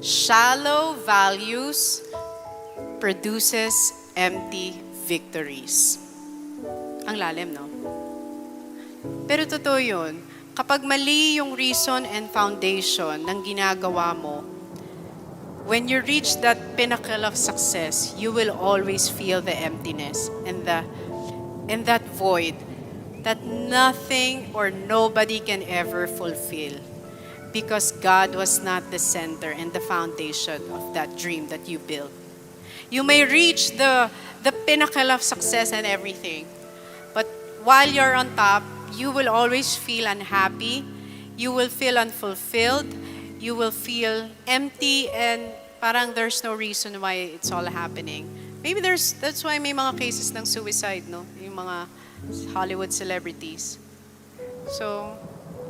Shallow values produces empty victories. Ang lalim, no? Pero totoo yun. Kapag mali yung reason and foundation ng ginagawa mo, when you reach that pinnacle of success, you will always feel the emptiness and that void that nothing or nobody can ever fulfill, because God was not the center and the foundation of that dream that you built. You may reach the pinnacle of success and everything, but while you're on top, you will always feel unhappy, you will feel unfulfilled, you will feel empty, and parang there's no reason why it's all happening. Maybe that's why may mga cases ng suicide, no? Yung mga Hollywood celebrities. So,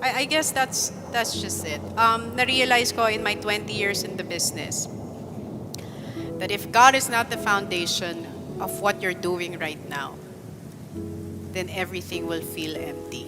I guess that's just it. Na-realize ko in my 20 years in the business that if God is not the foundation of what you're doing right now, then everything will feel empty.